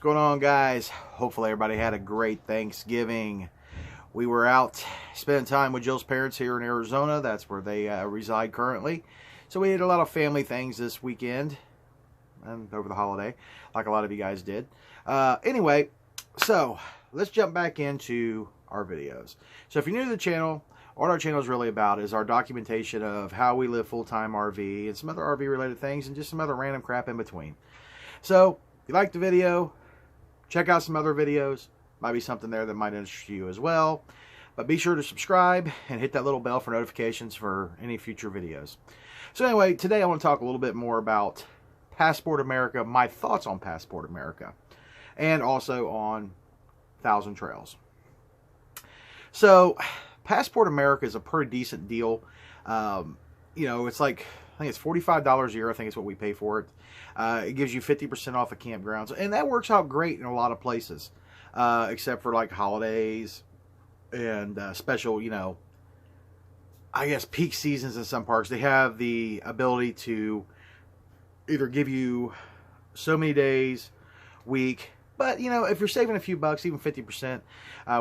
going on, guys? Hopefully everybody had a great Thanksgiving. We were out spending time with Jill's parents here in Arizona. That's where they reside currently. So we had a lot of family things this weekend and over the holiday, like a lot of you guys did. Anyway, so let's jump back into our videos. So if you're new to the channel, what our channel is really about is our documentation of how we live full-time RV and some other RV related things and just some other random crap in between. So if you like the video, check out some other videos. Might be something there that might interest you as well. But be sure to subscribe and hit that little bell for notifications for any future videos. So anyway, today I want to talk a little bit more about Passport America, my thoughts on Passport America, and also on Thousand Trails. So Passport America is a pretty decent deal. You know, it's like, I think it's $45 a year. I think it's what we pay for it. It gives you 50% off of campgrounds. And that works out great in a lot of places. Except for like holidays and special, you know, I guess peak seasons in some parks. They have the ability to either give you so many days, week. But, you know, if you're saving a few bucks, even 50%,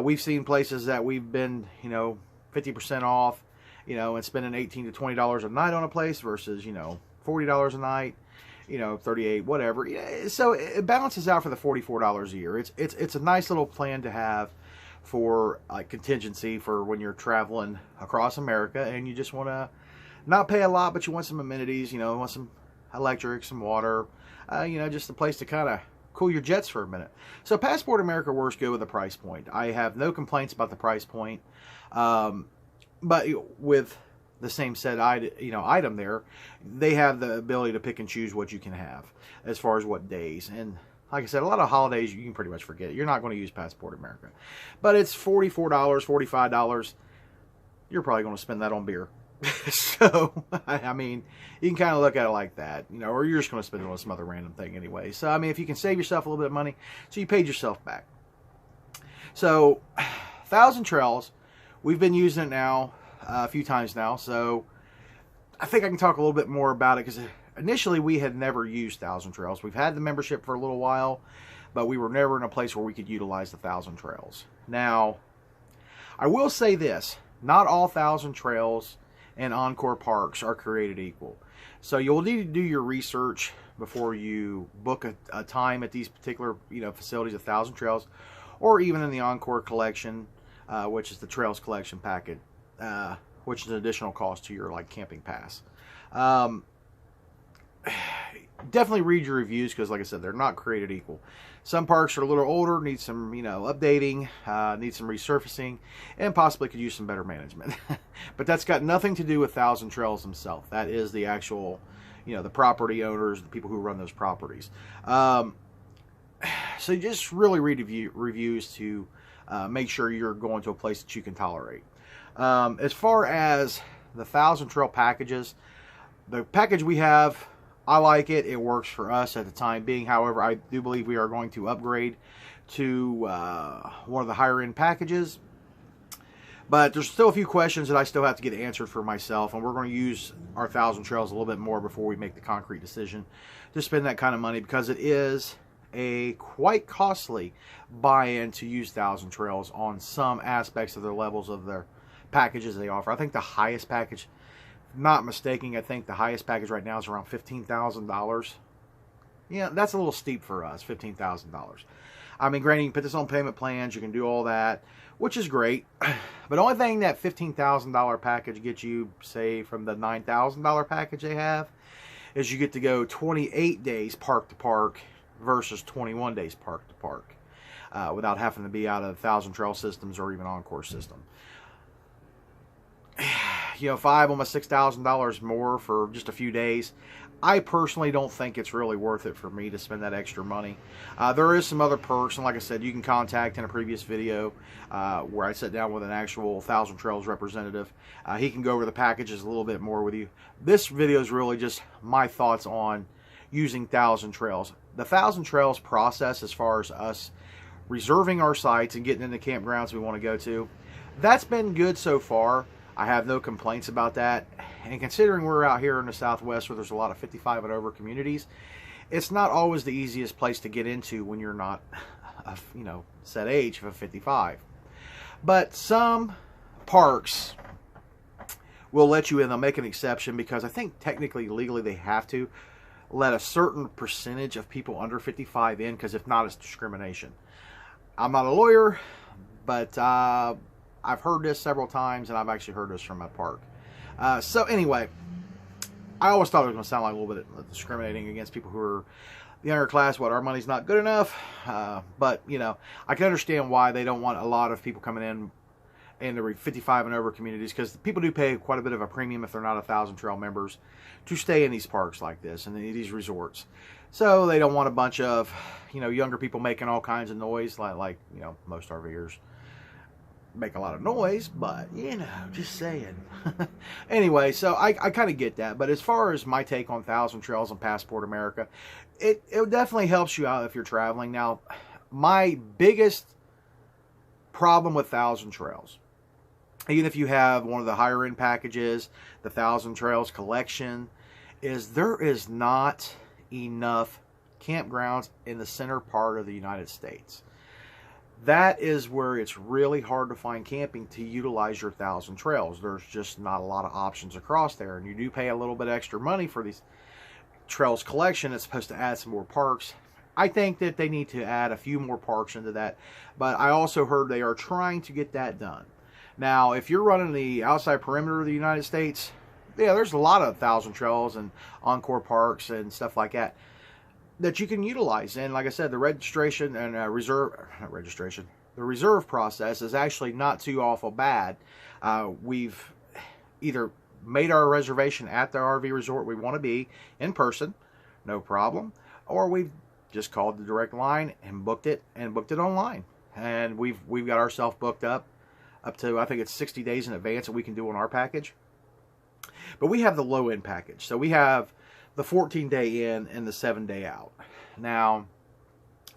we've seen places that we've been, you know, 50% off, you know, and spending $18 to $20 a night on a place versus, you know, $40 a night, you know, 38, whatever. So it balances out for the $44 a year. It's a nice little plan to have for like contingency for when you're traveling across America and you just want to not pay a lot, but you want some amenities, you know, want some electric, some water, you know, just a place to kind of cool your jets for a minute. So Passport America works good with the price point. I have no complaints about the price point. But with the same set item there, they have the ability to pick and choose what you can have as far as what days. And like I said, a lot of holidays you can pretty much forget. You're not going to use Passport America. But it's $44, $45. You're probably going to spend that on beer. So, I mean, you can kind of look at it like that, you know, or you're just going to spend it on some other random thing anyway. So, I mean, if you can save yourself a little bit of money, so you paid yourself back. So, Thousand Trails, we've been using it now a few times now, so I think I can talk a little bit more about it because initially we had never used Thousand Trails. We've had the membership for a little while, but we were never in a place where we could utilize the Thousand Trails. Now, I will say this, not all Thousand Trails and Encore parks are created equal. So you'll need to do your research before you book a time at these particular, you know, facilities of Thousand Trails, or even in the Encore collection, which is the Trails collection packet, which is an additional cost to your like camping pass. Definitely read your reviews because, like I said, they're not created equal. Some parks are a little older, need some, you know, updating, need some resurfacing, and possibly could use some better management. But that's got nothing to do with Thousand Trails themselves. That is the actual, you know, the property owners, the people who run those properties. So you just really read reviews to make sure you're going to a place that you can tolerate. As far as the Thousand Trail packages, the package we have, I like it. It works for us at the time being. However, I do believe we are going to upgrade to one of the higher end packages. But there's still a few questions that I still have to get answered for myself, and we're going to use our Thousand Trails a little bit more before we make the concrete decision to spend that kind of money, because it is a quite costly buy-in to use Thousand Trails on some aspects of their levels of their packages they offer. I think the highest package, not mistaking, I think the highest package right now is around $15,000. Yeah, that's a little steep for us, $15,000. I mean, granted, you can put this on payment plans, you can do all that, which is great. But the only thing that $15,000 package gets you, say, from the $9,000 package they have, is you get to go 28 days park to park versus 21 days park to park, without having to be out of Thousand Trail systems or even Encore system. You know, almost $6,000 more for just a few days. I personally don't think it's really worth it for me to spend that extra money. There is some other perks, and like I said, you can contact in a previous video where I sat down with an actual Thousand Trails representative. He can go over the packages a little bit more with you. This video is really just my thoughts on using Thousand Trails. The Thousand Trails process, as far as us reserving our sites and getting into campgrounds we want to go to, that's been good so far. I have no complaints about that. And considering we're out here in the Southwest where there's a lot of 55 and over communities, it's not always the easiest place to get into when you're not of, set age of 55. But some parks will let you in. They'll make an exception because I think technically, legally, they have to let a certain percentage of people under 55 in, because if not, it's discrimination. I'm not a lawyer, but I've heard this several times, and I've actually heard this from a park. So anyway, I always thought it was going to sound like a little bit discriminating against people who are the underclass. What, our money's not good enough? But, I can understand why they don't want a lot of people coming in the 55 and over communities, because people do pay quite a bit of a premium if they're not 1,000 Trail members to stay in these parks like this and these resorts. So they don't want a bunch of, younger people making all kinds of noise like most RVers make a lot of noise, but just saying. Anyway, so I kind of get that. But as far as my take on 1,000 Trails and Passport America, it definitely helps you out if you're traveling. Now, my biggest problem with 1,000 Trails, even if you have one of the higher end packages, the 1,000 Trails collection, is there is not enough campgrounds in the center part of the United States. That is where it's really hard to find camping to utilize your 1,000 Trails. There's just not a lot of options across there, and you do pay a little bit extra money for these Trails collection. It's supposed to add some more parks. I think that they need to add a few more parks into that, but I also heard they are trying to get that done. Now, if you're running the outside perimeter of the United States, yeah, there's a lot of 1,000 Trails and Encore parks and stuff like that you can utilize. And like I said, the registration and the reserve process is actually not too awful bad. We've either made our reservation at the RV resort we want to be in person, no problem, or we've just called the direct line and booked it online. And we've got ourselves booked up to, I think it's 60 days in advance that we can do on our package. But we have the low end package. So we have the 14-day in and the 7-day out. Now,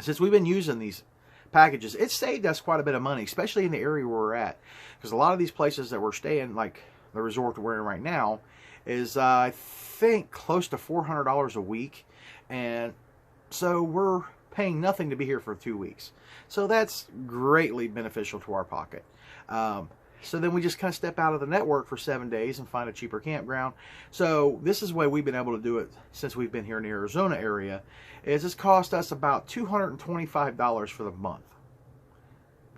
since we've been using these packages, it's saved us quite a bit of money, especially in the area where we're at. Because a lot of these places that we're staying, like the resort we're in right now, is I think close to $400 a week. And so we're paying nothing to be here for 2 weeks. So that's greatly beneficial to our pocket. So then we just kind of step out of the network for 7 days and find a cheaper campground. So this is the way we've been able to do it since we've been here in the Arizona area. Is it's cost us about $225 for the month.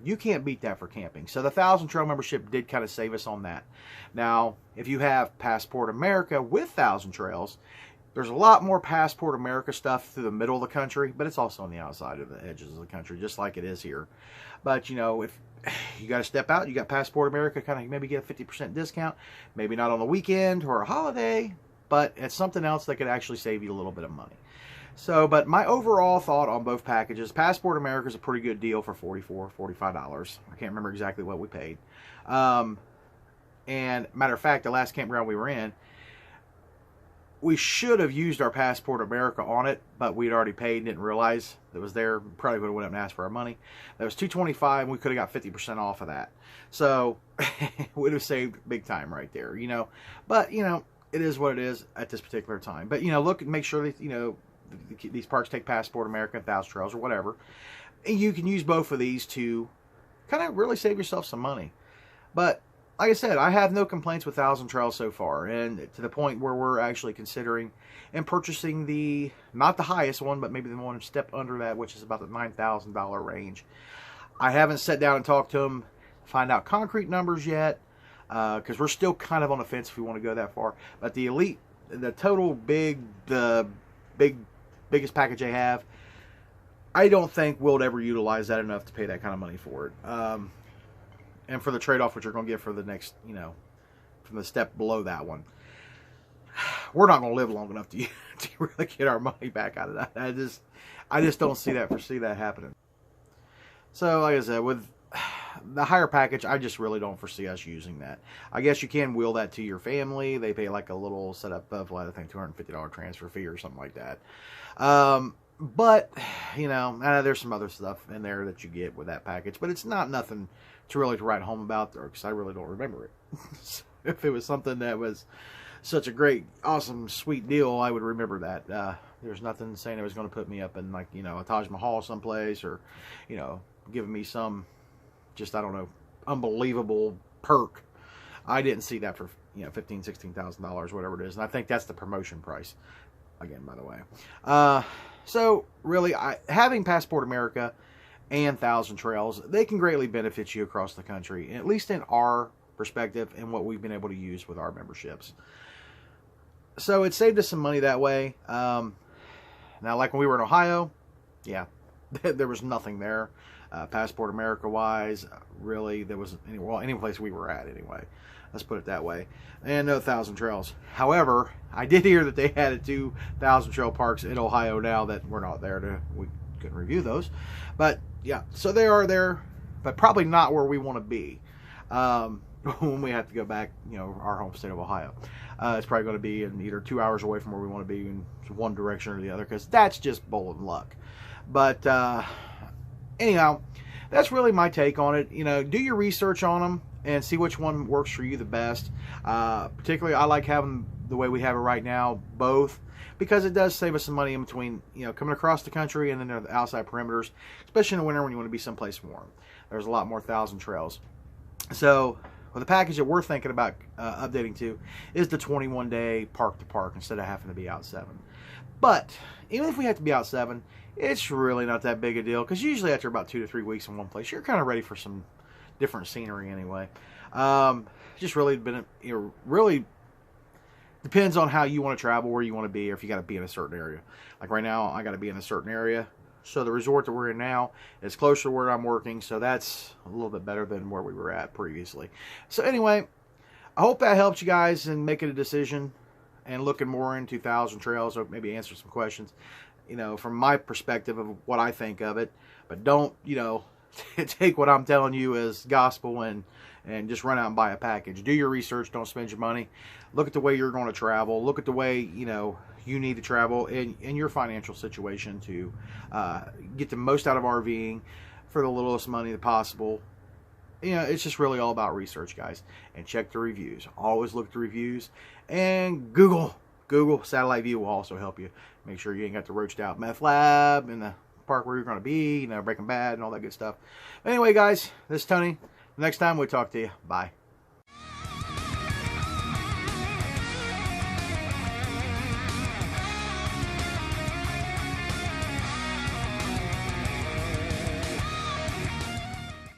You can't beat that for camping. So the 1,000 Trail membership did kind of save us on that. Now, if you have Passport America with 1,000 Trails, there's a lot more Passport America stuff through the middle of the country, but it's also on the outside of the edges of the country, just like it is here. But, if you got to step out, you got Passport America, kind of maybe get a 50% discount, maybe not on the weekend or a holiday, but it's something else that could actually save you a little bit of money. So, but my overall thought on both packages, Passport America is a pretty good deal for $44, $45. I can't remember exactly what we paid. And matter of fact, the last campground we were in, we should have used our Passport America on it, but we'd already paid and didn't realize it was there. Probably would have went up and asked for our money. That was $225, and we could have got 50% off of that. So we'd have saved big time right there, But, it is what it is at this particular time. But, look and make sure that, these parks take Passport America, 1,000 Trails, or whatever. And you can use both of these to kind of really save yourself some money. But like I said, I have no complaints with 1,000 Trails so far, and to the point where we're actually considering and purchasing not the highest one, but maybe the one step under that, which is about the $9,000 range. I haven't sat down and talked to them, find out concrete numbers yet, because we're still kind of on the fence if we want to go that far. But the Elite, the total biggest package they have, I don't think we'll ever utilize that enough to pay that kind of money for it. And for the trade-off, which you're going to get for the next, from the step below that one, we're not going to live long enough to really get our money back out of that. I just don't foresee that happening. So, like I said, with the higher package, I just really don't foresee us using that. I guess you can wheel that to your family. They pay like a little setup of, I think, $250 transfer fee or something like that. But, there's some other stuff in there that you get with that package. But it's not nothing to really write home about, because I really don't remember it. If it was something that was such a great, awesome, sweet deal, I would remember that. There's nothing saying it was going to put me up in, like, a Taj Mahal someplace, or, giving me some, just, I don't know, unbelievable perk. I didn't see that for, $15,000, $16,000, whatever it is. And I think that's the promotion price, again, by the way. So really, having Passport America and Thousand Trails, they can greatly benefit you across the country, at least in our perspective and what we've been able to use with our memberships. So it saved us some money that way. Now, like when we were in Ohio, yeah, there was nothing there. Passport America wise, really, there wasn't any place we were at anyway. Let's put it that way. And no Thousand Trails. However, I did hear that they added 2 Thousand Trail parks in Ohio now that we're not there we couldn't review those. But yeah, so they are there, but probably not where we want to be when we have to go back, our home state of Ohio. It's probably going to be in either 2 hours away from where we want to be in one direction or the other, because that's just bull and luck. But anyhow, that's really my take on it. Do your research on them and see which one works for you the best. Particularly, I like having the way we have it right now, both, because it does save us some money in between, coming across the country and then the outside perimeters, especially in the winter when you want to be someplace warm. There's a lot more Thousand Trails. So, well, the package that we're thinking about updating to is the 21-day park to park instead of having to be out 7. But even if we have to be out 7, it's really not that big a deal, because usually after about 2 to 3 weeks in one place, you're kind of ready for some different scenery anyway. Just really really depends on how you want to travel, where you want to be, or if you got to be in a certain area. Like right now, I got to be in a certain area. So the resort that we're in now is closer to where I'm working, so that's a little bit better than where we were at previously. So anyway, I hope that helped you guys in making a decision and looking more into Thousand Trails, or maybe answer some questions, from my perspective of what I think of it. But don't, take what I'm telling you as gospel and just run out and buy a package. Do your research. Don't spend your money. Look at the way you're going to travel. Look at the way, you need to travel in your financial situation to get the most out of RVing for the littlest money possible. It's just really all about research, guys. And check the reviews. Always look at the reviews. And Google Satellite View will also help you. Make sure you ain't got the roached out meth lab in the park where you're going to be, Breaking Bad and all that good stuff. Anyway, guys, this is Tony. Next time we talk to you. Bye.